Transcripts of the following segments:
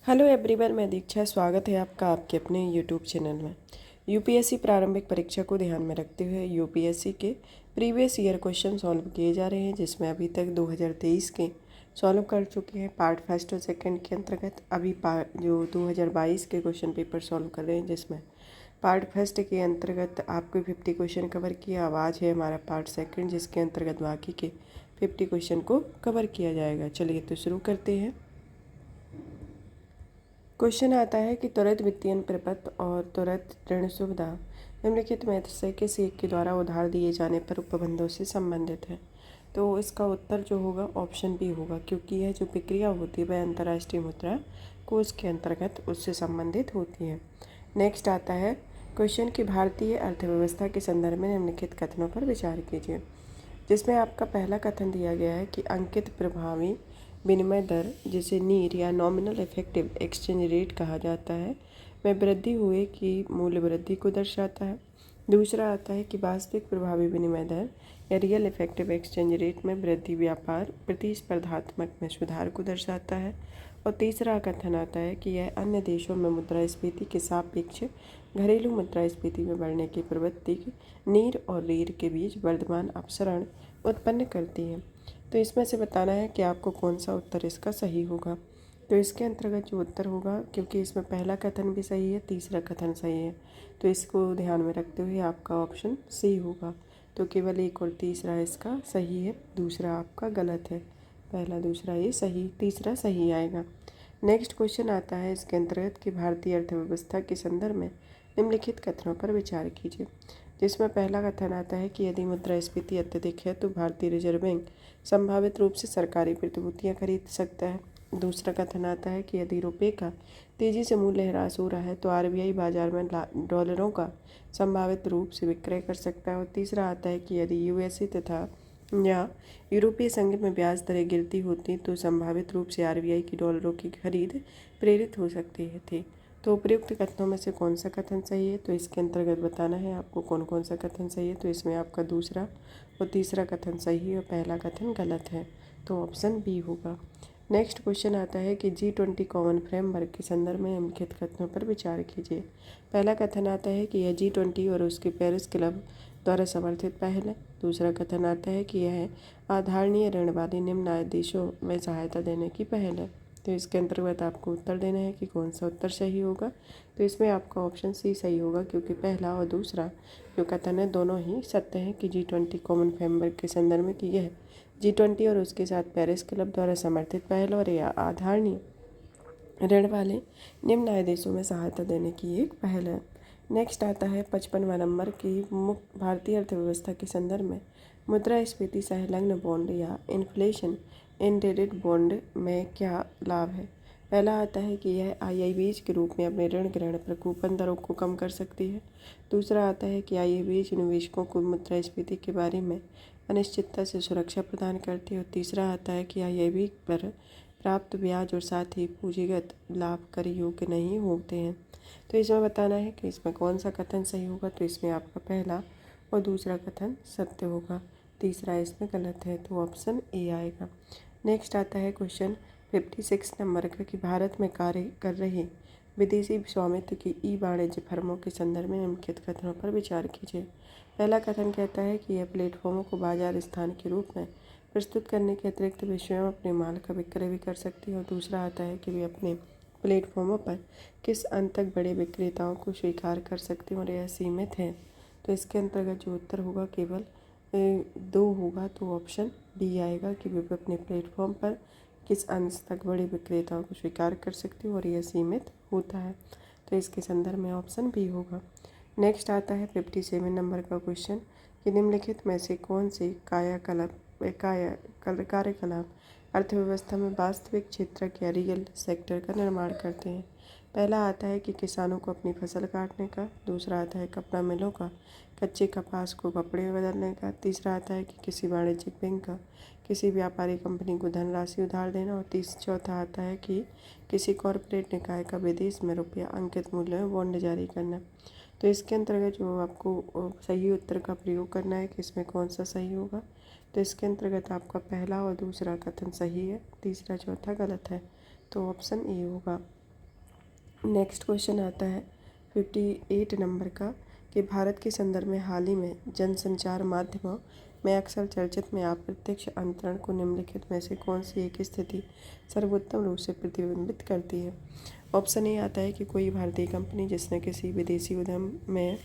Hello everyone, मैं दीक्षा। स्वागत है आपका आपके अपने यूट्यूब चैनल में। यूपीएससी प्रारंभिक परीक्षा को ध्यान में रखते हुए यूपीएससी के प्रीवियस ईयर क्वेश्चन सॉल्व किए जा रहे हैं, जिसमें अभी तक 2023 के सॉल्व कर चुके हैं। पार्ट फर्स्ट और सेकंड के अंतर्गत अभी जो 2022 के क्वेश्चन पेपर सॉल्व कर रहे हैं, जिसमें पार्ट फर्स्ट के अंतर्गत आपको 50 क्वेश्चन कवर किया। अब आज है हमारा पार्ट सेकंड, जिसके अंतर्गत बाकी के 50 क्वेश्चन को कवर किया जाएगा। चलिए तो शुरू करते हैं। क्वेश्चन आता है कि त्वरित वित्तीय प्रपत्र और त्वरित ऋण सुविधा निम्नलिखित में से किसी एक के द्वारा उधार दिए जाने पर उपबंधों से संबंधित है। तो इसका उत्तर जो होगा ऑप्शन बी होगा, क्योंकि यह जो प्रक्रिया होती है वह अंतर्राष्ट्रीय मुद्रा कोष के अंतर्गत उससे संबंधित होती है। नेक्स्ट आता है क्वेश्चन कि भारतीय अर्थव्यवस्था के संदर्भ में निम्नलिखित कथनों पर विचार कीजिए, जिसमें आपका पहला कथन दिया गया है कि अंकित प्रभावी विनिमय दर, जिसे नीर या नॉमिनल इफेक्टिव एक्सचेंज रेट कहा जाता है, में वृद्धि हुए की मूल्य वृद्धि को दर्शाता है। दूसरा आता है कि वास्तविक प्रभावी विनिमय दर या रियल इफेक्टिव एक्सचेंज रेट में वृद्धि व्यापार प्रतिस्पर्धात्मक में सुधार को दर्शाता है। और तीसरा कथन आता है कि यह अन्य देशों में मुद्रास्फीति के सापेक्ष घरेलू मुद्रास्फीति में बढ़ने की प्रवृत्ति नीर और रीर के बीच वर्तमान अपसरण उत्पन्न करती है। तो इसमें से बताना है कि आपको कौन सा उत्तर इसका सही होगा। तो इसके अंतर्गत जो उत्तर होगा, क्योंकि इसमें पहला कथन भी सही है, तीसरा कथन सही है, तो इसको ध्यान में रखते हुए आपका ऑप्शन सी होगा। तो केवल एक और तीसरा इसका सही है, दूसरा आपका गलत है। पहला दूसरा ये सही, तीसरा सही आएगा। नेक्स्ट क्वेश्चन आता है इसके अंतर्गत कि भारतीय अर्थव्यवस्था के संदर्भ में निम्नलिखित कथनों पर विचार कीजिए, जिसमें पहला कथन आता है कि यदि मुद्रास्फीति अत्यधिक है तो भारतीय रिजर्व बैंक संभावित रूप से सरकारी प्रतिभूतियां खरीद सकता है। दूसरा कथन आता है कि यदि रुपये का तेजी से मूल्य ह्रास हो रहा है तो आरबीआई बाजार में डॉलरों का संभावित रूप से विक्रय कर सकता है। और तीसरा आता है कि यदि यूएसए तथा या यूरोपीय संघ में ब्याज दरें गिरती होती तो संभावित रूप से आरबीआई की डॉलरों की खरीद प्रेरित हो सकती थी। तो उपयुक्त कथनों में से कौन सा कथन सही है, तो इसके अंतर्गत बताना है आपको कौन कौन सा कथन सही है। तो इसमें आपका दूसरा और तीसरा कथन सही है और पहला कथन गलत है, तो ऑप्शन बी होगा। नेक्स्ट क्वेश्चन आता है कि G20 कॉमन फ्रेमवर्क के संदर्भ में निम्नलिखित कथनों पर विचार कीजिए। पहला कथन आता है कि यह G20 और उसके पेरिस क्लब द्वारा समर्थित पहल है। दूसरा कथन आता है कि यह आधारणीय ऋण वाले निम्न आय देशों में सहायता देने की पहल है। तो इसके अंतर्गत आपको उत्तर देना है कि कौन सा उत्तर सही होगा। तो इसमें आपका ऑप्शन सी सही होगा, क्योंकि पहला और दूसरा जो कथन है दोनों ही सत्य हैं कि G20 कॉमन फ्रेमवर्क के संदर्भ में कि यह G20 और उसके साथ पेरिस क्लब द्वारा समर्थित पहल और यह आधारणीय ऋण वाले निम्न आय देशों में सहायता देने की एक पहल है। नेक्स्ट आता है 55वां नंबर की भारतीय अर्थव्यवस्था के संदर्भ में मुद्रास्फीति संलग्न बॉन्ड या इन्फ्लेशन इंडेडेड बॉन्ड में क्या लाभ है। पहला आता है कि यह आईआईबीज के रूप में अपने ऋण ग्रहण पर कूपन दरों को कम कर सकती है। दूसरा आता है कि आईआईबीज निवेशकों को मुद्रास्फीति के बारे में अनिश्चितता से सुरक्षा प्रदान करती है। और तीसरा आता है कि आईआईबी पर प्राप्त ब्याज और साथ ही पूंजीगत लाभ कर योग्य नहीं होते हैं। तो इसमें बताना है कि इसमें कौन सा कथन सही होगा। तो इसमें आपका पहला और दूसरा कथन सत्य होगा, तीसरा इसमें गलत है, तो ऑप्शन ए आएगा। नेक्स्ट आता है क्वेश्चन 56 नंबर का कि भारत में कार्य कर रही विदेशी स्वामित्व की ई वाणिज्य फर्मों के संदर्भ में निम्नलिखित कथनों पर विचार कीजिए। पहला कथन कहता है कि यह प्लेटफॉर्मों को बाजार स्थान के रूप में प्रस्तुत करने के अतिरिक्त वे स्वयं अपने माल का विक्रय भी कर सकती है। और दूसरा आता है कि वे अपने प्लेटफॉर्मों पर किस अंत तक बड़े विक्रेताओं को स्वीकार कर सकते हैं और यह सीमित है। तो इसके अंतर्गत जो उत्तर होगा केवल 2 होगा, तो ऑप्शन बी आएगा कि वे अपने प्लेटफॉर्म पर किस अंश तक बड़े विक्रेताओं को स्वीकार कर सकते हो और यह सीमित होता है। तो इसके संदर्भ में ऑप्शन बी होगा। नेक्स्ट आता है 57 नंबर का क्वेश्चन कि निम्नलिखित में से कौन से कार्यकलाप अर्थव्यवस्था में वास्तविक क्षेत्र या रियल सेक्टर का निर्माण करते हैं। पहला आता है कि किसानों को अपनी फसल काटने का। दूसरा आता है कपड़ा मिलों का कच्चे कपास को कपड़े में बदलने का। तीसरा आता है कि किसी वाणिज्यिक बैंक का किसी व्यापारी कंपनी को धनराशि उधार देना। और चौथा आता है कि किसी कॉरपोरेट निकाय का विदेश में रुपया अंकित मूल्य में बॉन्ड जारी करना। तो इसके अंतर्गत जो आपको सही उत्तर का प्रयोग करना है कि इसमें कौन सा सही होगा। तो इसके अंतर्गत आपका पहला और दूसरा कथन सही है, तीसरा चौथा गलत है, तो ऑप्शन ए होगा। नेक्स्ट क्वेश्चन आता है 58 नंबर का कि भारत के संदर्भ में हाल ही में जनसंचार माध्यमों में अक्सर चर्चित में अप्रत्यक्ष अंतरण को निम्नलिखित में से कौन सी एक स्थिति सर्वोत्तम रूप से प्रतिबिंबित करती है। ऑप्शन ए आता है कि कोई भारतीय कंपनी जिसने किसी विदेशी उद्यम में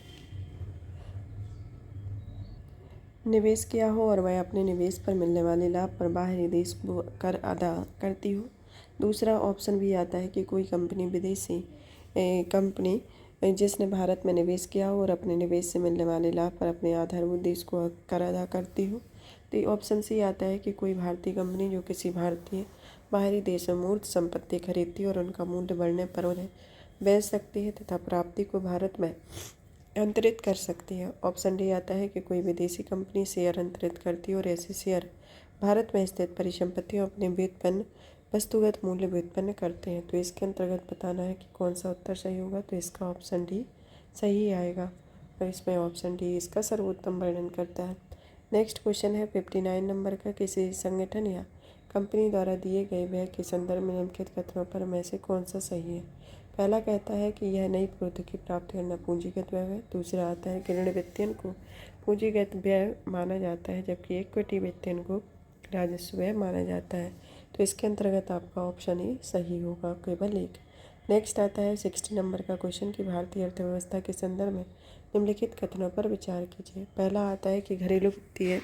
निवेश किया हो और वह अपने निवेश पर मिलने वाले लाभ पर बाहरी देश को कर अदा करती हो। दूसरा ऑप्शन भी आता है कि कोई कंपनी विदेशी कंपनी जिसने भारत में निवेश किया हो और अपने निवेश से मिलने वाले लाभ पर अपने आधारभूत देश को कर अदा करती हो। तो ऑप्शन सी आता है कि कोई भारतीय कंपनी जो किसी भारतीय बाहरी देश में मूर्त संपत्ति खरीदती है और उनका मूल्य बढ़ने पर उन्हें बेच सकती है तथा प्राप्ति को भारत में अंतरित कर सकती है। ऑप्शन डी आता है कि कोई विदेशी कंपनी शेयर अंतरित करती है और ऐसे शेयर भारत में स्थित परिसंपत्तियों अपने व्युत्पन्न वस्तुगत मूल्य व्युत्पन्न करते हैं। तो इसके अंतर्गत बताना है कि कौन सा उत्तर सही होगा। तो इसका ऑप्शन डी सही आएगा और इसमें ऑप्शन डी इसका सर्वोत्तम वर्णन करता है। नेक्स्ट क्वेश्चन है 59 नंबर का, किसी संगठन या कंपनी द्वारा दिए गए व्यय के संदर्भ में निम्नलिखित कथनों पर में से कौन सा सही है। पहला कहता है कि यह नई प्रौद्योगिकी प्राप्त करना पूंजीगत व्यय है। दूसरा आता है कि ऋण वित्तीयन को पूंजीगत व्यय माना जाता है जबकि इक्विटी वित्तीयन को राजस्व व्यय माना जाता है। तो इसके अंतर्गत आपका ऑप्शन ए सही होगा, केवल एक। नेक्स्ट आता है 60 नंबर का क्वेश्चन कि भारतीय अर्थव्यवस्था के संदर्भ में निम्नलिखित कथनों पर विचार कीजिए। पहला आता है कि घरेलू वित्तीय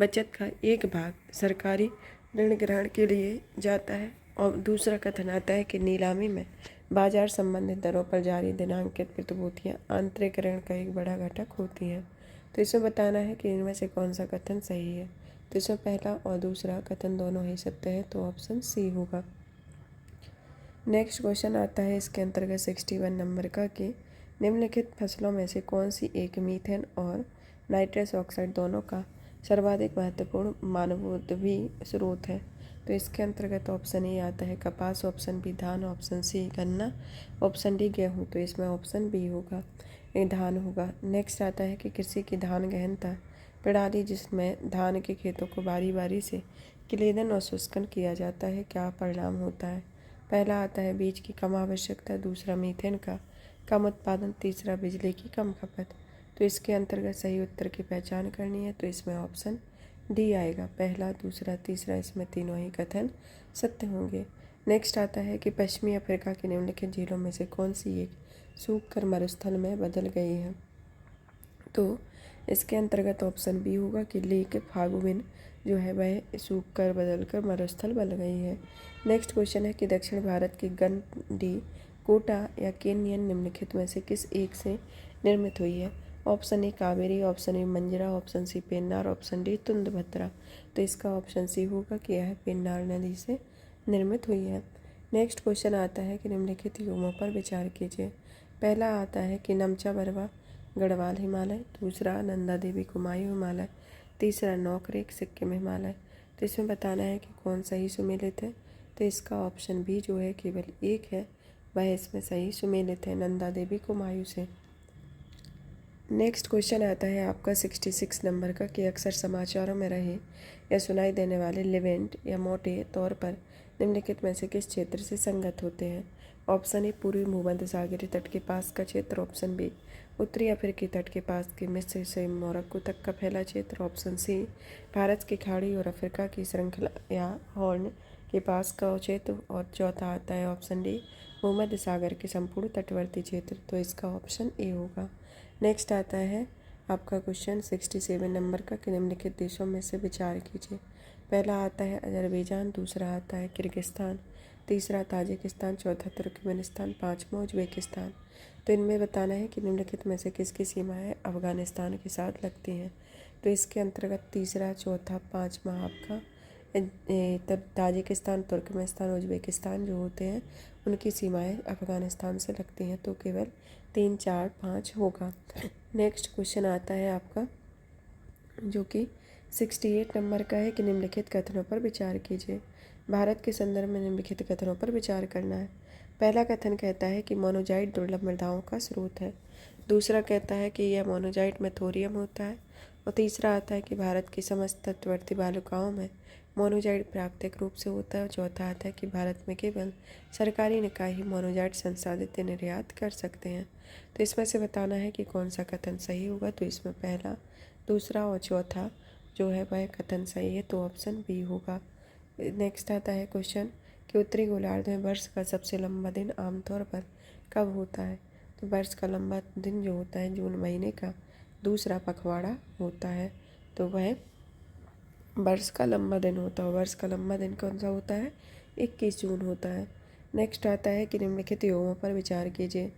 बचत का एक भाग सरकारी ऋण ग्रहण के लिए जाता है और दूसरा कथन आता है कि नीलामी में बाजार संबंधित दरों पर जारी दिनांकित प्रतिभूतियाँ आंतरिक ऋण का एक बड़ा घटक होती हैं। तो इसमें बताना है कि इनमें से कौन सा कथन सही है। तो इसमें पहला और दूसरा कथन दोनों ही सत्य है, तो ऑप्शन सी होगा। नेक्स्ट क्वेश्चन आता है इसके अंतर्गत 61 नंबर का कि निम्नलिखित फसलों में से कौन सी एक मीथेन और नाइट्रस ऑक्साइड दोनों का सर्वाधिक महत्वपूर्ण मानवोद्वीय स्रोत है। तो इसके अंतर्गत ऑप्शन ए आता है कपास, ऑप्शन बी धान, ऑप्शन सी गन्ना, ऑप्शन डी गेहूँ। तो इसमें ऑप्शन बी होगा, ये धान होगा। नेक्स्ट आता है कि कृषि की धान गहनता प्रणाली जिसमें धान के खेतों को बारी बारी से क्लेदन और शुष्कन किया जाता है, क्या परिणाम होता है। पहला आता है बीज की कम आवश्यकता, दूसरा मीथेन का कम उत्पादन, तीसरा बिजली की कम खपत। तो इसके अंतर्गत सही उत्तर की पहचान करनी है। तो इसमें ऑप्शन डी आएगा, पहला दूसरा तीसरा, इसमें तीनों ही कथन सत्य होंगे। नेक्स्ट आता है कि पश्चिमी अफ्रीका की निम्नलिखित झीलों में से कौन सी एक सूख कर मरुस्थल में बदल गई है। तो इसके अंतर्गत ऑप्शन बी होगा कि लेक फागुविन जो है वह सूख कर बदल कर मरुस्थल बन गई है। नेक्स्ट क्वेश्चन है कि दक्षिण भारत की गंडी कोटा या केनियन निम्नलिखित में से किस एक से निर्मित हुई है। Option A Kaveri, option A Manjra, option C Pennar, option D Tungabhadra. तो इसका ऑप्शन सी होगा कि यह पेन्नार नदी से निर्मित हुई है। नेक्स्ट क्वेश्चन आता है कि निम्नलिखित युगों पर विचार कीजिए। पहला आता है कि नमचा बरवा गढ़वाल हिमालय, दूसरा नंदा देवी कुमायूं हिमालय, तीसरा नौकरेक सिक्किम हिमालय। तो इसमें बताना है कि कौन सही सुमेलित है। तो इसका ऑप्शन बी जो है केवल एक है, वह इसमें सही सुमेलित है, नंदा देवी कुमायूं से। नेक्स्ट क्वेश्चन आता है आपका 66 नंबर का कि अक्सर समाचारों में रहे या सुनाई देने वाले लिवेंट या मोटे तौर पर निम्नलिखित में से किस क्षेत्र से संगत होते हैं। ऑप्शन ए पूर्वी भूमध्य सागरीय तट के पास का क्षेत्र, ऑप्शन बी उत्तरी अफ्रीकी तट के पास के मिस्र से मोरक्को तक का फैला क्षेत्र, ऑप्शन सी भारत की खाड़ी और अफ्रीका की श्रृंखला या हॉर्न के पास का क्षेत्र और चौथा आता है ऑप्शन डी भूमध्य सागर के संपूर्ण तटवर्ती क्षेत्र। तो इसका ऑप्शन ए होगा। नेक्स्ट आता है आपका क्वेश्चन 67 नंबर का कि निम्नलिखित देशों में से विचार कीजिए। पहला आता है अजरबैजान, दूसरा आता है किर्गिस्तान, तीसरा ताजिकिस्तान, चौथा तुर्कमेनिस्तान, पाँचवा उज्बेकिस्तान। तो इनमें बताना है कि निम्नलिखित में से किसकी सीमाएं अफगानिस्तान के साथ लगती हैं। तो इसके अंतर्गत तीसरा चौथा पाँचवा आपका तब ताजिकिस्तान, तुर्कमेनिस्तान, उज्बेकिस्तान जो होते हैं उनकी सीमाएं अफगानिस्तान से लगती हैं। तो केवल 3, 4, 5 होगा। नेक्स्ट क्वेश्चन आता है आपका जो कि 68 नंबर का है कि निम्नलिखित कथनों पर विचार कीजिए। भारत के संदर्भ में निम्नलिखित कथनों पर विचार करना है। पहला कथन कहता है कि मोनोजाइट दुर्लभ मृदाओं का स्रोत है। दूसरा कहता है कि यह मोनोजाइट में थोरियम होता है और तीसरा आता है कि भारत की समस्त तटवर्ती बालुकाओं में मोनोजाइट प्राकृतिक रूप से होता है। चौथा आता है कि भारत में केवल सरकारी निकाय ही मोनोजाइट संसाधित निर्यात कर सकते हैं। तो इसमें से बताना है कि कौन सा कथन सही होगा। तो इसमें पहला, दूसरा और चौथा जो है वह कथन सही है, तो ऑप्शन बी होगा। नेक्स्ट आता है क्वेश्चन कि उत्तरी गोलार्ध में वर्ष का सबसे लंबा दिन आमतौर पर कब होता है। तो वर्ष का लंबा दिन जो होता है जून महीने का दूसरा पखवाड़ा होता है। तो वह वर्ष का लंबा दिन होता है। वर्ष का लंबा दिन कौन सा होता है? 21 जून होता है। नेक्स्ट आता है कि निम्नलिखित योगों पर विचार कीजिए।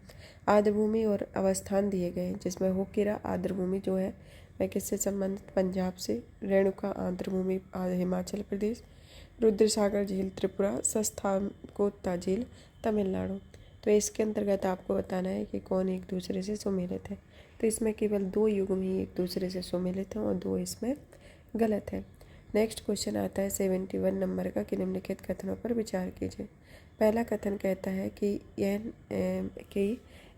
आर्द्रभूमि और अवस्थान दिए गए हैं, जिसमें होकिरा आर्द्रभूमि जो है वह किससे संबंधित? पंजाब से। रेणुका आर्द्रभूमि हिमाचल प्रदेश। रुद्रसागर झील त्रिपुरा। शस्ताकोटा झील तमिलनाडु। तो इसके अंतर्गत आपको बताना है कि कौन एक दूसरे से सुमेलित है। तो इसमें केवल 2 युग्म ही एक दूसरे से सुमेलित हैं और 2 इसमें गलत है। नेक्स्ट क्वेश्चन आता है 71 नंबर का कि निम्नलिखित कथनों पर विचार कीजिए। पहला कथन कहता है कि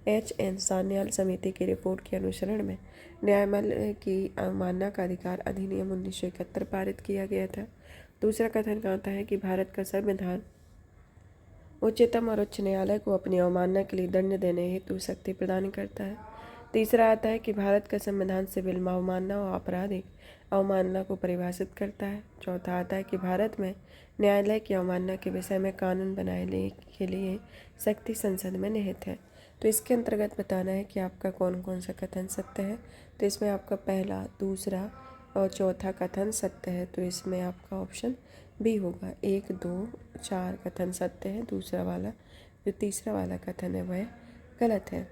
HN सान्याल समिति की रिपोर्ट के अनुसरण में न्यायमंडल की अवमानना का अधिकार अधिनियम 1971 पारित किया गया था। दूसरा कथन कहता है कि भारत का संविधान उच्चतम और उच्च न्यायालय को अपनी अवमानना के लिए दंड देने हेतु शक्ति प्रदान करता है। तीसरा आता है कि भारत का संविधान सिविल अवमानना और आपराधिक अवमानना को परिभाषित करता है। चौथा आता है कि भारत में न्यायालय की अवमानना के विषय में कानून बनाने के लिए शक्ति संसद में निहित है। तो इसके अंतर्गत बताना है कि आपका कौन कौन सा कथन सत्य है। तो इसमें आपका पहला, दूसरा और चौथा कथन सत्य है। तो इसमें आपका ऑप्शन बी होगा। 1, 2, 4 कथन सत्य है। दूसरा वाला जो तीसरा वाला कथन है वह गलत है।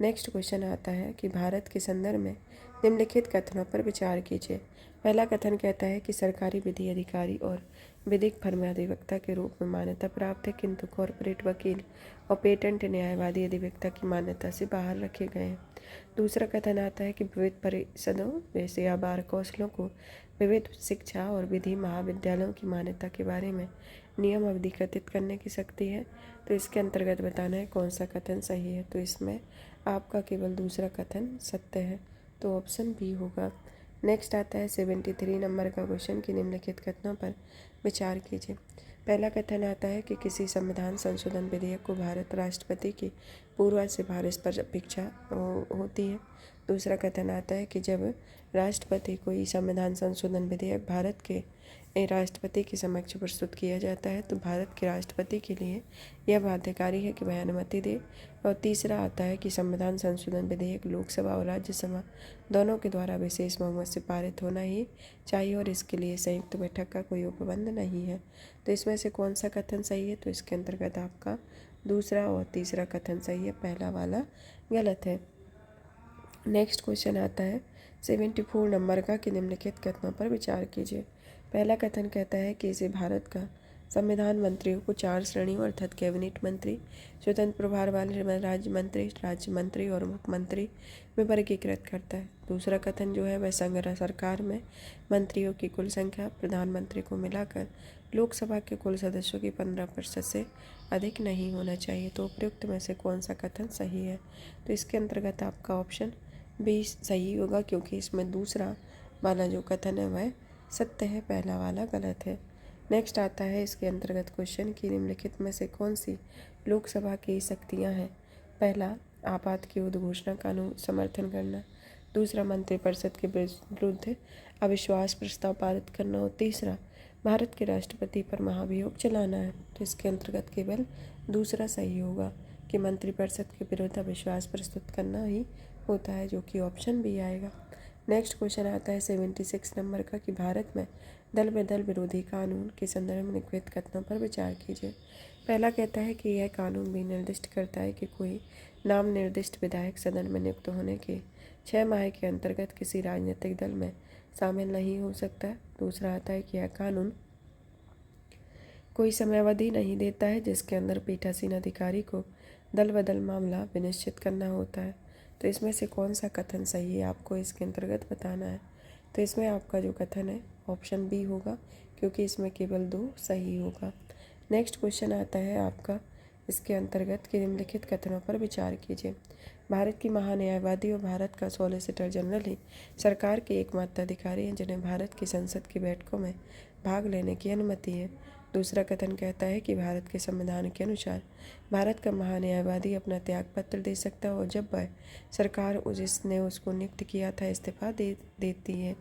नेक्स्ट क्वेश्चन आता है कि भारत के संदर्भ में निम्नलिखित कथनों पर विचार कीजिए। पहला कथन कहता है कि सरकारी विधि अधिकारी और विधिक फर्म अधिवक्ता के रूप में मान्यता प्राप्त है, किंतु कॉर्पोरेट वकील और पेटेंट न्यायवादी अधिवक्ता की मान्यता से बाहर रखे गए हैं। दूसरा कथन आता है कि विविध परिषदों जैसे या बार कौंसिलों को विविध शिक्षा और विधि महाविद्यालयों की मान्यता के बारे में नियम अधिकृत करने की शक्ति है। तो इसके अंतर्गत बताना है कौन सा कथन सही है। तो इसमें आपका केवल दूसरा कथन सत्य है, तो ऑप्शन बी होगा। नेक्स्ट आता है 73 नंबर का क्वेश्चन कि निम्नलिखित कथनों पर विचार कीजिए। पहला कथन आता है कि किसी संविधान संशोधन विधेयक को भारत राष्ट्रपति की पूर्व सिफारिश पर अपेक्षा होती है। दूसरा कथन आता है कि जब राष्ट्रपति कोई संविधान संशोधन विधेयक भारत के राष्ट्रपति के समक्ष प्रस्तुत किया जाता है तो भारत के राष्ट्रपति के लिए यह बाध्यकारी है कि वह अनुमति दे। और तीसरा आता है कि संविधान संशोधन विधेयक लोकसभा और राज्यसभा दोनों के द्वारा विशेष बहुमत से पारित होना ही चाहिए और इसके लिए संयुक्त बैठक का कोई उपबंध नहीं है। तो इसमें से कौन सा कथन सही है। तो इसके अंतर्गत आपका दूसरा और तीसरा कथन सही है, पहला वाला गलत है। नेक्स्ट क्वेश्चन आता है 74 नंबर का कि निम्नलिखित कथनों पर विचार कीजिए। पहला कथन कहता है कि इसे भारत का संविधान मंत्रियों को 4 श्रेणियों अर्थात कैबिनेट मंत्री, स्वतंत्र प्रभार वाले राज्य मंत्री और मुख्यमंत्री में वर्गीकृत करता है। दूसरा कथन जो है वह संघ सरकार में मंत्रियों की कुल संख्या प्रधानमंत्री को मिलाकर लोकसभा के कुल सदस्यों की 15% से अधिक नहीं होना चाहिए। तो उपयुक्त में से कौन सा कथन सही है। तो इसके अंतर्गत आपका ऑप्शन बी सही होगा, क्योंकि इसमें दूसरा वाला जो कथन है वह सत्य है, पहला वाला गलत है। नेक्स्ट आता है इसके अंतर्गत क्वेश्चन कि निम्नलिखित में से कौन सी लोकसभा की शक्तियां हैं। पहला, आपात की उद्घोषणा कानून समर्थन करना। दूसरा, मंत्रिपरिषद के विरुद्ध अविश्वास प्रस्ताव पारित करना। और तीसरा, भारत के राष्ट्रपति पर महाभियोग चलाना है। तो इसके अंतर्गत केवल दूसरा सही होगा कि मंत्रिपरिषद के विरुद्ध अविश्वास प्रस्तुत करना ही होता है, जो कि ऑप्शन बी आएगा। नेक्स्ट क्वेश्चन आता है 76 नंबर का कि भारत में दल बदल विरोधी कानून के संदर्भ में निम्नलिखित कथनों पर विचार कीजिए। पहला कहता है कि यह कानून भी निर्दिष्ट करता है कि कोई नाम निर्दिष्ट विधायक सदन में नियुक्त होने के 6 माह के अंतर्गत किसी राजनीतिक दल में शामिल नहीं हो सकता। दूसरा आता है कि यह कानून कोई समयावधि नहीं देता है जिसके अंदर पीठासीन अधिकारी को दल बदल मामला विनिश्चित करना होता है। तो इसमें से कौन सा कथन सही है आपको इसके अंतर्गत बताना है। तो इसमें आपका जो कथन है ऑप्शन बी होगा, क्योंकि इसमें केवल 2 सही होगा। नेक्स्ट क्वेश्चन आता है आपका इसके अंतर्गत कि निम्नलिखित कथनों पर विचार कीजिए। भारत की महान्यायवादी और भारत का सॉलिसिटर जनरल ही सरकार के एकमात्र अधिकारी हैं जिन्हें भारत की संसद की बैठकों में भाग लेने की अनुमति है। दूसरा कथन कहता है कि भारत के संविधान के अनुसार भारत का महान्यायवादी अपना त्याग पत्र दे सकता है और जब वह सरकार जिसने उसको नियुक्त किया था इस्तीफा दे देती है।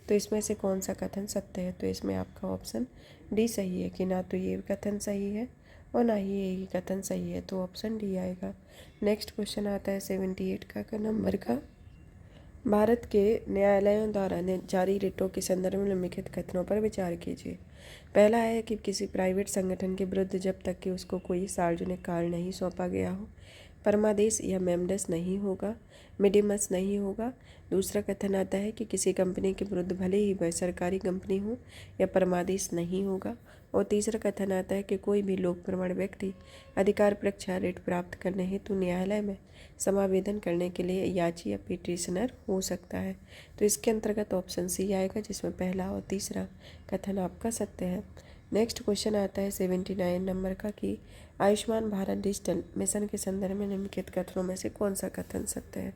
तो इसमें से कौन सा कथन सत्य है? तो इसमें आपका ऑप्शन डी सही है कि ना तो ये कथन सही है और ना ही ये कथन सही है, तो ऑप्शन डी आएगा। नेक्स्ट क्वेश्चन आता है 78 का नंबर का। भारत के न्यायालयों द्वारा जारी रिटों के संदर्भ में निम्नलिखित कथनों पर विचार कीजिए। पहला है कि किसी प्राइवेट संगठन के विरुद्ध जब तक कि उसको कोई सार्वजनिक कार्य नहीं सौंपा गया हो, परमादेश या मेमडस नहीं होगा, मिडिमस नहीं होगा। दूसरा कथन आता है कि किसी कंपनी के विरुद्ध भले ही वह सरकारी कंपनी हो या परमादेश नहीं होगा। और तीसरा कथन आता है कि कोई भी लोक प्रवण व्यक्ति अधिकार परीक्षा रिट प्राप्त करने हेतु न्यायालय में समावेदन करने के लिए याची या पिटिशनर हो सकता है। तो इसके अंतर्गत ऑप्शन सी आएगा, जिसमें पहला और तीसरा कथन आपका सत्य है। नेक्स्ट क्वेश्चन आता है 79 नंबर का कि आयुष्मान भारत डिजिटल मिशन के संदर्भ में निम्नलिखित कथनों में से कौन सा कथन सत्य है?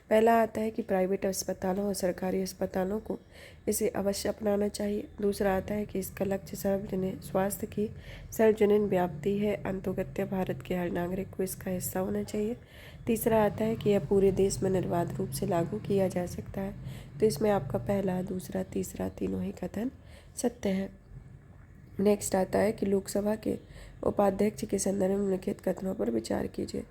पहला आता है कि प्राइवेट अस्पतालों और सरकारी अस्पतालों को इसे अवश्य अपनाना चाहिए। दूसरा आता है कि इसका लक्ष्य सार्वजनिक स्वास्थ्य की सार्वजनिक व्याप्ति है, अंतोगत्य भारत के हर नागरिक को इसका हिस्सा होना चाहिए। तीसरा आता है कि यह पूरे देश में निर्बाध रूप से लागू किया जा सकता है। तो इसमें आपका पहला, दूसरा, तीसरा तीनों ही कथन सत्य है। नेक्स्ट आता है कि लोकसभा के उपाध्यक्ष के संदर्भ में निम्नलिखित कथनों पर विचार कीजिए।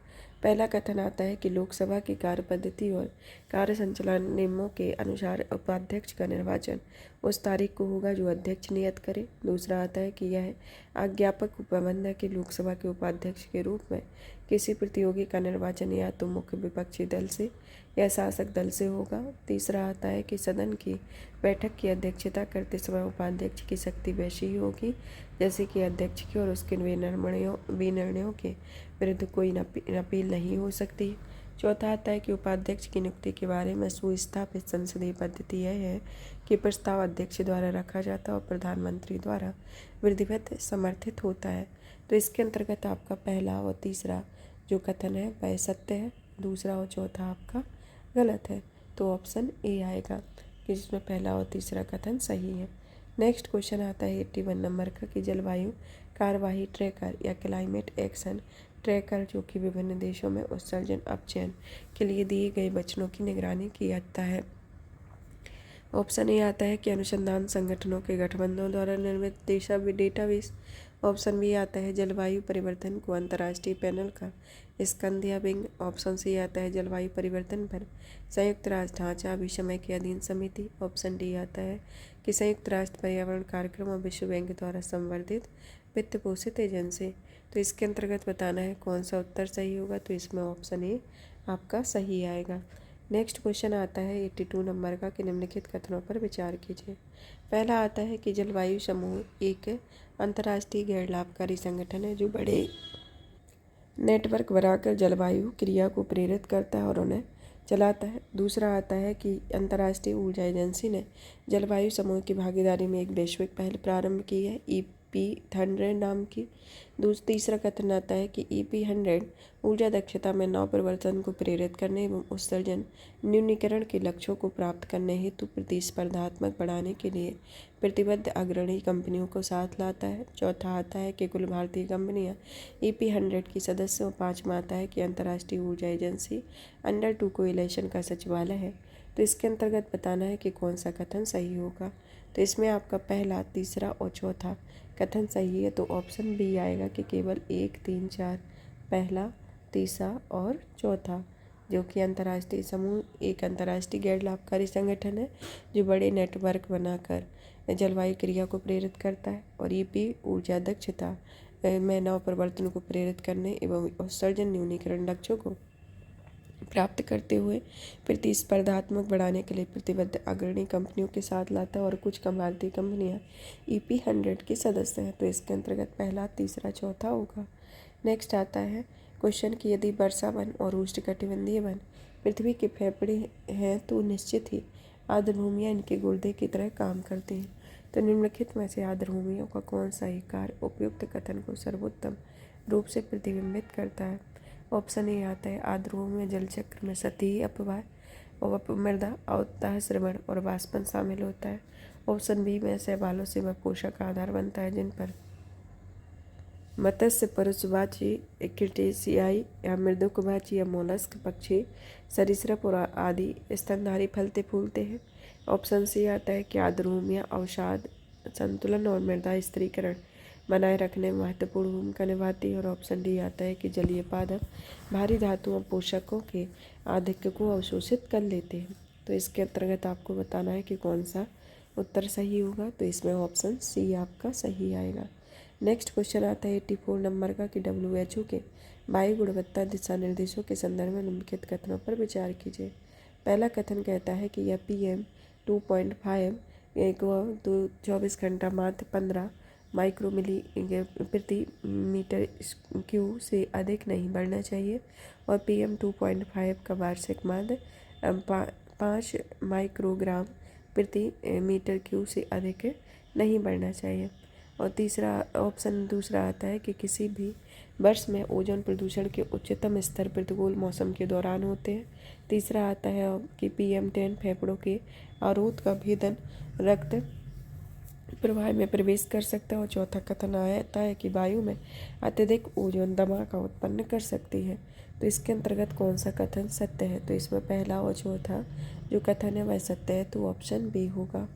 पहला कथन आता है कि लोकसभा की कार्य पद्धति और कार्य संचालन नियमों के अनुसार उपाध्यक्ष का निर्वाचन उस तारीख को होगा जो अध्यक्ष नियत करे। दूसरा आता है कि यह आज्ञापक प्रबंधक के लोकसभा के उपाध्यक्ष के रूप में किसी प्रतियोगी का निर्वाचन या तो मुख्य विपक्षी दल से या शासक दल से होगा। तीसरा आता है कि सदन की बैठक की अध्यक्षता करते समय उपाध्यक्ष की शक्ति वैसी ही होगी जैसे कि अध्यक्ष की और उसके विनिर्णयों के विरुद्ध कोई अपील नहीं हो सकती। चौथा आता है कि उपाध्यक्ष की नियुक्ति के बारे में सुस्थापित संसदीय पद्धति यह है कि प्रस्ताव अध्यक्ष द्वारा रखा जाता है और प्रधानमंत्री द्वारा विधिवत समर्थित होता है। तो इसके अंतर्गत आपका पहला और तीसरा जो कथन है वह सत्य है, दूसरा और चौथा आपका गलत है। तो ऑप्शन ए आएगा कि जिसमें पहला और तीसरा कथन सही है। नेक्स्ट क्वेश्चन आता है 81 नंबर का कि जलवायु कार्यवाही ट्रैकर या क्लाइमेट एक्शन ट्रैकर जो कि विभिन्न देशों में उत्सर्जन अपचयन के लिए दिए गए वचनों की निगरानी किया है। ऑप्शन ए आता है कि अनुसंधान संगठनों के गठबंधनों द्वारा निर्मित डेटाबेस। ऑप्शन बी आता है जलवायु परिवर्तन को अंतर्राष्ट्रीय पैनल का स्कंध या विंग। ऑप्शन सी आता है जलवायु परिवर्तन पर संयुक्त राष्ट्र ढांचा अभिसमय के अधीन समिति। ऑप्शन डी आता है कि संयुक्त राष्ट्र पर्यावरण कार्यक्रम और विश्व बैंक द्वारा संवर्धित वित्त पोषित एजेंसी। तो इसके अंतर्गत बताना है कौन सा उत्तर सही होगा। तो इसमें ऑप्शन ए आपका सही आएगा। नेक्स्ट क्वेश्चन आता है 82 नंबर का कि निम्नलिखित कथनों पर विचार कीजिए। पहला आता है कि जलवायु समूह एक अंतर्राष्ट्रीय गैर लाभकारी संगठन है जो बड़े नेटवर्क बनाकर जलवायु क्रिया को प्रेरित करता है और उन्हें चलाता है। दूसरा आता है कि अंतर्राष्ट्रीय ऊर्जा एजेंसी ने जलवायु समूह की भागीदारी में एक वैश्विक पहल प्रारंभ की है EP100 नाम की। तीसरा कथन आता है कि EP100 ऊर्जा दक्षता में नवप्रवर्तन को प्रेरित करने एवं उत्सर्जन न्यूनीकरण के लक्ष्यों को प्राप्त करने हेतु प्रतिस्पर्धात्मक बढ़ाने के लिए प्रतिबद्ध अग्रणी कंपनियों को साथ लाता है। चौथा आता है कि कुल भारतीय कंपनियां EP100 की सदस्य। और पाँचवा आता है कि अंतर्राष्ट्रीय ऊर्जा एजेंसी अंडर 2 कोएलिशन का सचिवालय है। तो इसके अंतर्गत बताना है कि कौन सा कथन सही होगा। तो इसमें आपका पहला, तीसरा और चौथा कथन सही है। तो ऑप्शन बी आएगा कि केवल 1, 3, 4 पहला, तीसरा और चौथा, जो कि अंतर्राष्ट्रीय समूह एक अंतर्राष्ट्रीय गैर लाभकारी संगठन है जो बड़े नेटवर्क बनाकर जलवायु क्रिया को प्रेरित करता है। और EP ऊर्जा दक्षता में नवप्रवर्तन को प्रेरित करने एवं उत्सर्जन न्यूनीकरण लक्ष्यों को प्राप्त करते हुए प्रतिस्पर्धात्मक बढ़ाने के लिए प्रतिबद्ध अग्रणी कंपनियों के साथ लाता है। और कुछ भारतीय कंपनियां EP100 की सदस्य हैं। तो इसके अंतर्गत पहला, तीसरा, चौथा होगा। नेक्स्ट आता है क्वेश्चन कि यदि वर्षा वन और उष्णकटिबंधीय वन पृथ्वी के फेफड़े हैं तो निश्चित ही आर्द्रभूमियाँ इनके गुर्दे की तरह काम करती हैं। तो निम्नलिखित में से आर्द्रभूमियों का कौन सा ही कार्य उपयुक्त कथन को सर्वोत्तम रूप से प्रतिबिंबित करता है? ऑप्शन ए आता है आर्द्रभूमि जल चक्र में सतही अपवाह और मृदा अवताह श्रवण और वाष्पन शामिल होता है। ऑप्शन बी में शैवालों से वह पोषक आधार बनता है जिन पर मत्स्य परसवाची, क्रिटेशियाई या मृदुकवची या मोलस्क पक्षी, सरीसृप और आदि स्तनधारी फलते फूलते हैं। ऑप्शन सी आता है कि आद्रभूम या अवसाद संतुलन और मृदा स्थिरीकरण बनाए रखने में महत्वपूर्ण भूमिका निभाती है। और ऑप्शन डी आता है कि जलीय पादप भारी धातुओं और पोषकों के आधिक्य को अवशोषित कर लेते हैं। तो इसके अंतर्गत आपको बताना है कि कौन सा उत्तर सही होगा। तो इसमें ऑप्शन सी आपका सही आएगा। नेक्स्ट क्वेश्चन आता है 84 नंबर का कि WHO के वायु गुणवत्ता दिशा निर्देशों के संदर्भ में निम्नलिखित कथनों पर विचार कीजिए। पहला कथन कहता है कि यह PM 2.5 को 24 घंटा मात्र 15 माइक्रोमिली प्रति मीटर क्यू से अधिक नहीं बढ़ना चाहिए और PM 2.5 का वार्षिक माध्य 5 माइक्रोग्राम प्रति मीटर क्यू से अधिक नहीं बढ़ना चाहिए। और तीसरा ऑप्शन दूसरा आता है कि किसी भी वर्ष में ओजोन प्रदूषण के उच्चतम स्तर प्रतिकूल मौसम के दौरान होते हैं। तीसरा आता है कि PM10 फेफड़ों के अवरोध का भेदन रक्त प्रवाह में प्रवेश कर सकता है। और चौथा कथन आता है कि वायु में अत्यधिक ओजोन दबाव का उत्पन्न कर सकती है। तो इसके अंतर्गत कौन सा कथन सत्य है। तो इसमें पहला और चौथा जो कथन है वह सत्य है, तो ऑप्शन बी होगा।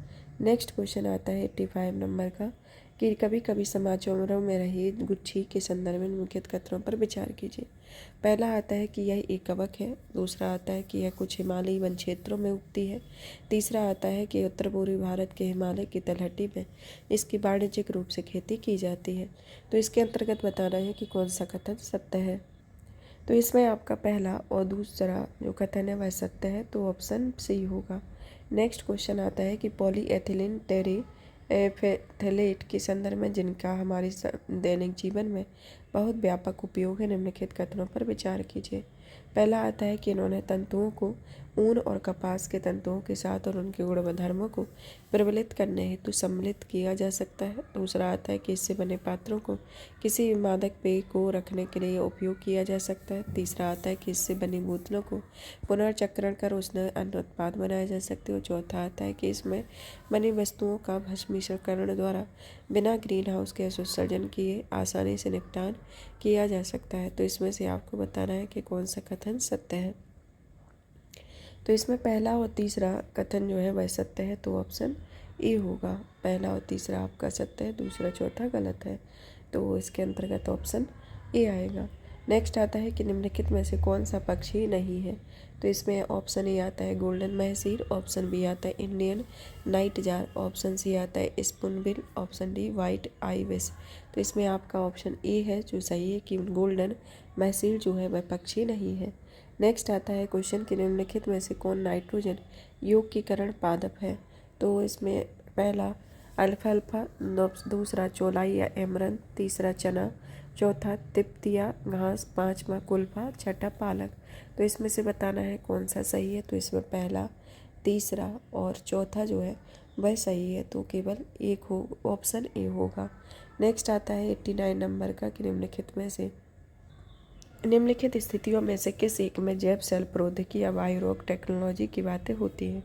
नेक्स्ट क्वेश्चन आता है 85 नंबर का कि कभी कभी समाचारों में रही गुच्छी के संदर्भ में निम्नलिखित कथनों पर विचार कीजिए। पहला आता है कि यह एक कवक है। दूसरा आता है कि यह कुछ हिमालयी वन क्षेत्रों में उगती है। तीसरा आता है कि उत्तर पूर्वी भारत के हिमालय की तलहटी में इसकी वाणिज्यिक रूप से खेती की जाती है। तो इसके अंतर्गत बताना है कि कौन सा कथन सत्य है। तो इसमें आपका पहला और दूसरा जो कथन है वह सत्य है, तो ऑप्शन सी होगा। नेक्स्ट क्वेश्चन आता है कि पॉलीएथिलीन टेरेफेथलेट के संदर्भ में जिनका हमारे दैनिक जीवन में बहुत व्यापक उपयोग है निम्नलिखित कथनों पर विचार कीजिए। पहला आता है कि इन्होंने तंतुओं को ऊन और कपास के तंतुओं के साथ और उनके गुणधर्मों को प्रबलित करने हेतु सम्मिलित किया जा सकता है। दूसरा आता है कि इससे बने पात्रों को किसी भी मादक पेय को रखने के लिए उपयोग किया जा सकता है। तीसरा आता है कि इससे बनी बोतलों को पुनर्चक्रण कर उसने अन्य उत्पाद बनाए जा सकते हैं। और चौथा आता है कि इसमें बनी वस्तुओं का भस्मीकरण द्वारा बिना ग्रीन हाउस गैस उत्सर्जन किए आसानी से निपटान किया जा सकता है। तो इसमें से आपको बताना है कि कौन सा कथन सत्य है। तो इसमें पहला और तीसरा कथन जो है वह सत्य है, तो ऑप्शन ए होगा। पहला और तीसरा आपका सत्य है, दूसरा चौथा गलत है, तो इसके अंतर्गत ऑप्शन ए आएगा। नेक्स्ट आता है कि निम्नलिखित में से कौन सा पक्षी नहीं है। तो इसमें ऑप्शन ए आता है गोल्डन महसीर, ऑप्शन बी आता है Indian nightjar, option C आता है spoonbill, option D white ibis. तो इसमें आपका ऑप्शन ए है जो सही है कि गोल्डन महसीर जो है वह पक्षी नहीं है। नेक्स्ट आता है क्वेश्चन कि निम्नलिखित में से कौन नाइट्रोजन योगीकरण पादप है। तो इसमें पहला अल्फाल्फा, दूसरा चौलाई या एमरन, तीसरा चना, चौथा तिप्तिया घास, पांचवा कुल्फा, छठा पालक। तो इसमें से बताना है कौन सा सही है। तो इसमें पहला, तीसरा और चौथा जो है वह सही है, तो केवल एक हो, ऑप्शन ए होगा। नेक्स्ट आता है 89 नंबर का कि निम्नलिखित स्थितियों में से किस एक में जैव सेल प्रौद्योगिकी या वायु रोग टेक्नोलॉजी की बातें होती हैं।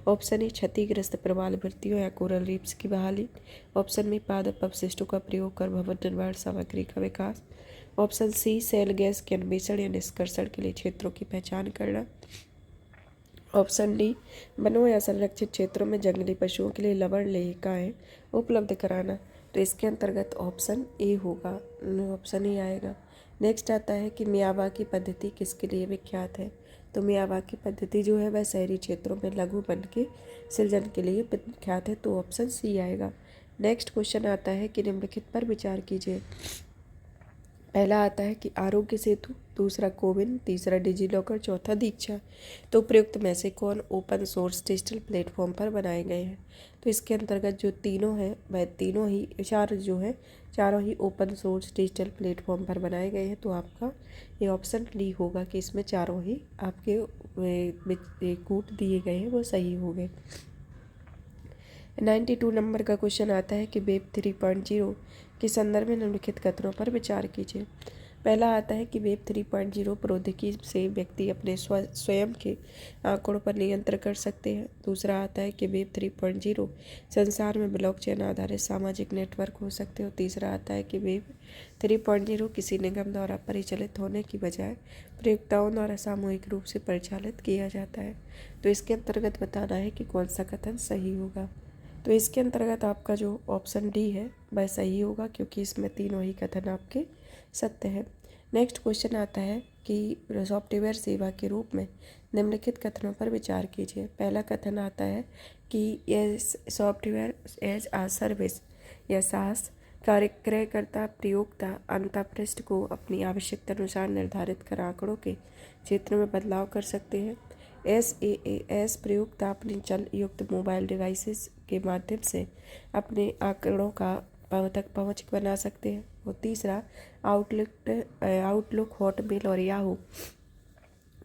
ऑप्शन ए क्षतिग्रस्त प्रवाल वृत्तियों या कोरल रीफ्स की बहाली, ऑप्शन बी पादप अपशिष्टों का प्रयोग कर भवन निर्माण सामग्री का विकास, ऑप्शन सी सेल गैस के अन्वेषण या निष्कर्षण के लिए क्षेत्रों की पहचान करना, ऑप्शन डी वनों या संरक्षित क्षेत्रों में जंगली पशुओं के लिए लवण लेहिकाएँ उपलब्ध कराना। तो इसके अंतर्गत ऑप्शन ए होगा, ऑप्शन ए आएगा। नेक्स्ट आता है कि मियावाकी पद्धति किसके लिए विख्यात है। तो मियावाकी पद्धति जो है वह शहरी क्षेत्रों में लघु वन के सृजन के लिए विख्यात है, तो ऑप्शन सी आएगा। नेक्स्ट क्वेश्चन आता है कि निम्नलिखित पर विचार कीजिए। पहला आता है कि आरोग्य सेतु, दूसरा कोविन, तीसरा डिजिलॉकर, चौथा दीक्षा। तो प्रयुक्त में से कौन ओपन सोर्स डिजिटल प्लेटफॉर्म पर बनाए गए हैं। तो इसके अंतर्गत जो तीनों हैं वह तीनों ही चारों ही ओपन सोर्स डिजिटल प्लेटफॉर्म पर बनाए गए हैं, तो आपका ये ऑप्शन डी होगा कि इसमें चारों ही आपके कूट दिए गए हैं वो सही हो गए। 92 नंबर का क्वेश्चन आता है कि वेब 3.0 के संदर्भ में निम्नलिखित कथनों पर विचार कीजिए। पहला आता है कि वेब 3.0 प्रौद्योगिकी से व्यक्ति अपने स्वयं के आंकड़ों पर नियंत्रण कर सकते हैं। दूसरा आता है कि वेब 3.0 संसार में ब्लॉकचेन आधारित सामाजिक नेटवर्क हो सकते हैं। और तीसरा आता है कि वेब 3.0 किसी निगम द्वारा परिचालित होने की बजाय प्रयोक्ताओं द्वारा सामूहिक रूप से परिचालित किया जाता है। तो इसके अंतर्गत बताना है कि कौन सा कथन सही होगा। तो इसके अंतर्गत आपका जो ऑप्शन डी है वह सही होगा, क्योंकि इसमें तीनों ही कथन आपके सत्य है। नेक्स्ट क्वेश्चन आता है कि सॉफ्टवेयर सेवा के रूप में निम्नलिखित कथनों पर विचार कीजिए। पहला कथन आता है कि यह सॉफ्टवेयर एज आ सर्विस या सास कार्यक्रयकर्ता प्रयोक्ता अंतःपृष्ठ को अपनी आवश्यकता अनुसार निर्धारित कर आंकड़ों के क्षेत्र में बदलाव कर सकते हैं। SaaS प्रयोक्ता अपनी चल युक्त मोबाइल डिवाइसेस के माध्यम से अपने आंकड़ों का तक पहुँच बना सकते हैं। और तीसरा आउटलुक हॉटमेल और याहू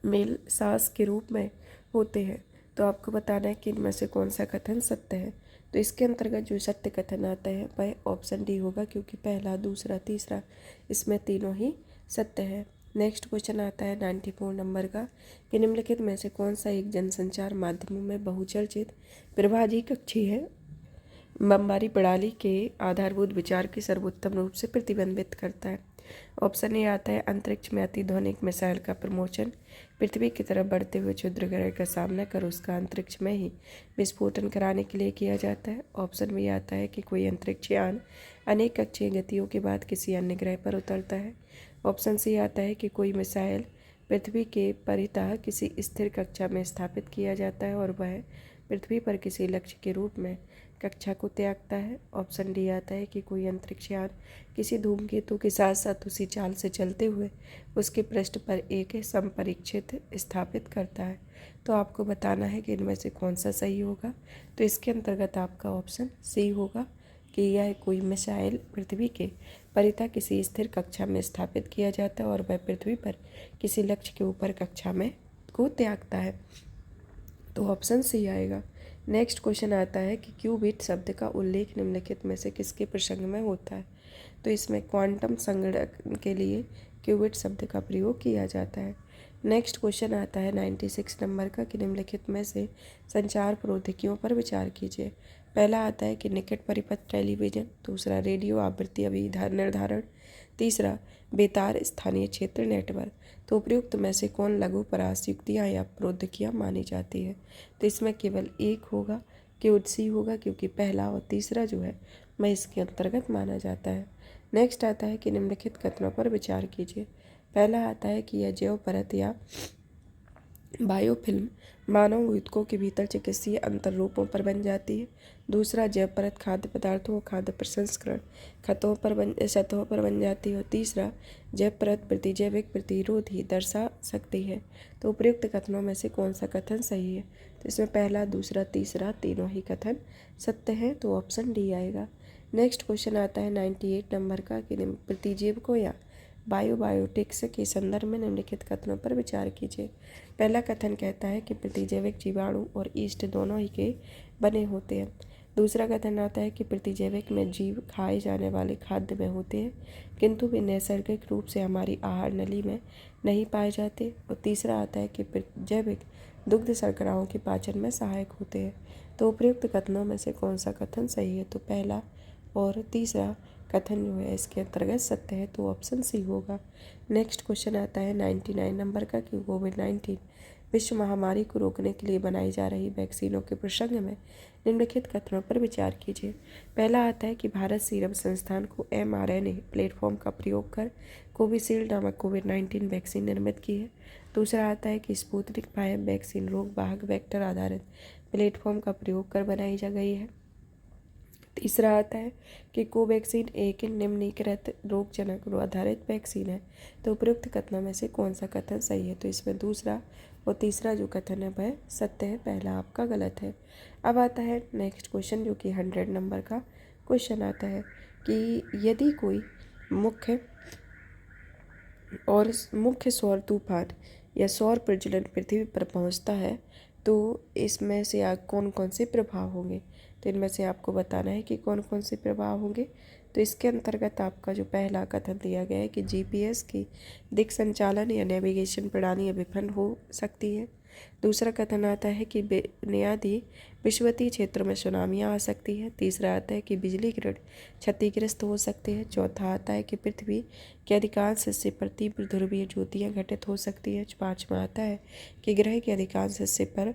मेल सास के रूप में होते हैं। तो आपको बताना है कि इनमें से कौन सा कथन सत्य है। तो इसके अंतर्गत जो सत्य कथन आता है वह ऑप्शन डी होगा, क्योंकि पहला, दूसरा, तीसरा इसमें तीनों ही सत्य है। नेक्स्ट क्वेश्चन आता है 94 नंबर का कि निम्नलिखित में से कौन सा एक जनसंचार माध्यमों में बहुचर्चित प्रभाजी कक्षी है बमबारी प्रणाली के आधारभूत विचार की सर्वोत्तम रूप से प्रतिबिंबित करता है। ऑप्शन ए आता है अंतरिक्ष में अतिध्वनिक मिसाइल का प्रमोशन पृथ्वी की तरफ बढ़ते हुए क्षुद्र ग्रह का सामना कर उसका अंतरिक्ष में ही विस्फोटन कराने के लिए किया जाता है। ऑप्शन बी आता है कि कोई अंतरिक्ष यान अनेक कक्षीय गतियों के बाद किसी अन्य ग्रह पर उतरता है। ऑप्शन सी आता है कि कोई मिसाइल पृथ्वी के परितः किसी स्थिर कक्षा में स्थापित किया जाता है और वह पृथ्वी पर किसी लक्ष्य के रूप में कक्षा को त्यागता है। ऑप्शन डी आता है कि कोई अंतरिक्ष यान किसी धूमकेतु के साथ साथ उसी चाल से चलते हुए उसके पृष्ठ पर एक संपरीक्षित स्थापित करता है। तो आपको बताना है कि इनमें से कौन सा सही होगा। तो इसके अंतर्गत आपका ऑप्शन सी होगा कि यह कोई मिसाइल पृथ्वी के परितः किसी स्थिर कक्षा में स्थापित किया जाता है और वह पृथ्वी पर किसी लक्ष्य के ऊपर कक्षा में को त्यागता है। तो ऑप्शन सी आएगा। नेक्स्ट क्वेश्चन आता है कि क्यूबिट शब्द का उल्लेख निम्नलिखित में से किसके प्रसंग में होता है। तो इसमें क्वांटम संगणक के लिए क्यूबिट शब्द का प्रयोग किया जाता है। नेक्स्ट क्वेश्चन आता है 96 नंबर का कि निम्नलिखित में से संचार प्रौद्योगिकियों पर विचार कीजिए। पहला आता है कि निकट परिपथ टेलीविजन, दूसरा रेडियो आवृत्ति निर्धारण, तीसरा बेतार स्थानीय क्षेत्र नेटवर्क। तो उपयुक्त में से कौन लघु परास युक्तियाँ या प्रौद्योगिकियाँ मानी जाती है। तो इसमें केवल एक होगा कि सी होगा, क्योंकि पहला और तीसरा जो है वह इसके अंतर्गत माना जाता है। नेक्स्ट आता है कि निम्नलिखित कथनों पर विचार कीजिए। पहला आता है कि यह जैव परत या बायोफिल्म मानव ऊतकों के भीतर चिकित्सीय अंतर रूपों पर बन जाती है। दूसरा, जैव परत खाद्य पदार्थों और खाद्य प्रसंस्करण सतहों पर बन जाती है। और तीसरा, जैव परत प्रतिजैविक प्रतिरोधी दर्शा सकती है। तो उपयुक्त कथनों में से कौन सा कथन सही है। तो इसमें पहला, दूसरा, तीसरा तीनों ही कथन सत्य हैं। तो ऑप्शन डी आएगा। नेक्स्ट क्वेश्चन आता है 98 नंबर का कि प्रतिजीवकों या बायोटिक्स के संदर्भ में निम्नलिखित कथनों पर विचार कीजिए। पहला कथन कहता है कि प्रतिजैविक जीवाणु और ईस्ट दोनों ही के बने होते हैं। दूसरा कथन आता है कि प्रतिजैविक में जीव खाए जाने वाले खाद्य में होते हैं, किंतु वे नैसर्गिक रूप से हमारी आहार नली में नहीं पाए जाते। और तीसरा आता है कि जैविक दुग्ध शर्कराओं के पाचन में सहायक होते हैं। तो उपयुक्त कथनों में से कौन सा कथन सही है। तो पहला और तीसरा कथन जो है इसके अंतर्गत सत्य है। तो ऑप्शन सी होगा। नेक्स्ट क्वेश्चन आता है 99 नंबर का कि कोविड-19 विश्व महामारी को रोकने के लिए बनाई जा रही वैक्सीनों के प्रसंग में निम्नलिखित कथनों पर विचार कीजिए। पहला आता है कि भारत सीरम संस्थान को mRNA प्लेटफॉर्म का प्रयोग कर कोविशील्ड नामक कोविड-19 वैक्सीन निर्मित की है। दूसरा आता है कि स्पुतनिक 5 वैक्सीन रोग वाहक वेक्टर आधारित प्लेटफॉर्म का प्रयोग कर बनाई जा गई है। तीसरा आता है कि कोवैक्सीन एक निम्नलिखित रोगजनक आधारित वैक्सीन है। तो उपयुक्त कथनों में से कौन सा कथन सही है। तो इसमें दूसरा और तीसरा जो कथन है वह सत्य है, पहला आपका गलत है। अब आता है नेक्स्ट क्वेश्चन जो कि 100 नंबर का क्वेश्चन आता है कि यदि कोई मुख्य सौर तूफान या सौर प्रज्वलन पृथ्वी पर पहुंचता है तो इसमें से कौन कौन से प्रभाव होंगे। तो इनमें से आपको बताना है कि कौन कौन से प्रभाव होंगे। तो इसके अंतर्गत आपका जो पहला कथन दिया गया है कि जीपीएस की दिक् संचालन या नेविगेशन प्रणाली विफल हो सकती है। दूसरा कथन आता है कि बुनियादी विषुवतीय क्षेत्र में सुनामियाँ आ सकती है। तीसरा आता है कि बिजली ग्रिड क्षतिग्रस्त हो सकते हैं। चौथा आता है कि पृथ्वी के अधिकांश हिस्से पर तीव्र ध्रुवीय ज्योतियाँ घटित हो सकती है। पाँचवा आता है कि ग्रह के अधिकांश हिस्से पर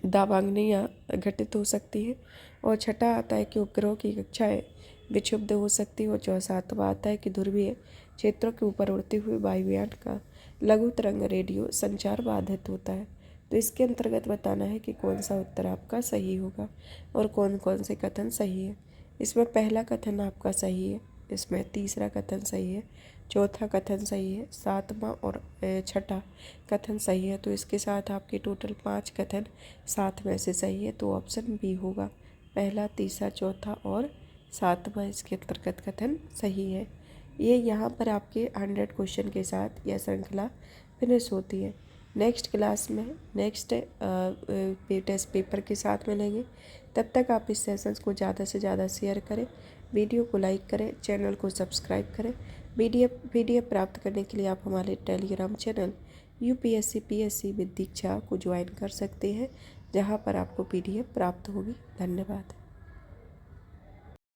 दावाग्नियाँ घटित हो सकती हैं। और छठा आता है कि उपग्रहों की कक्षाएं विक्षुब्ध हो सकती है। और सातवां आता है कि ध्रुवीय क्षेत्रों के ऊपर उड़ते हुए वायुयान का लघु तरंग रेडियो संचार बाधित होता है। तो इसके अंतर्गत बताना है कि कौन सा उत्तर आपका सही होगा और कौन कौन से कथन सही है। इसमें पहला कथन आपका सही है, इसमें तीसरा कथन सही है, चौथा कथन सही है, सातवां और छठा कथन सही है। तो इसके साथ आपके टोटल 5 कथन 7 में से सही है। तो ऑप्शन बी होगा, पहला, तीसरा, चौथा और सातवां इसके अंतर्गत कथन सही है। ये यहाँ पर आपके 100 क्वेश्चन के साथ यह श्रृंखला फिनिश होती है। नेक्स्ट क्लास में नेक्स्ट टेस्ट पेपर के साथ मिलेंगे। तब तक आप इस सेशंस को ज़्यादा से ज़्यादा शेयर करें, वीडियो को लाइक करें, चैनल को सब्सक्राइब करें। पीडीएफ प्राप्त करने के लिए आप हमारे Telegram channel UPSC PSC with Diksha को ज्वाइन कर सकते हैं, जहां पर आपको पीडीएफ प्राप्त होगी। धन्यवाद।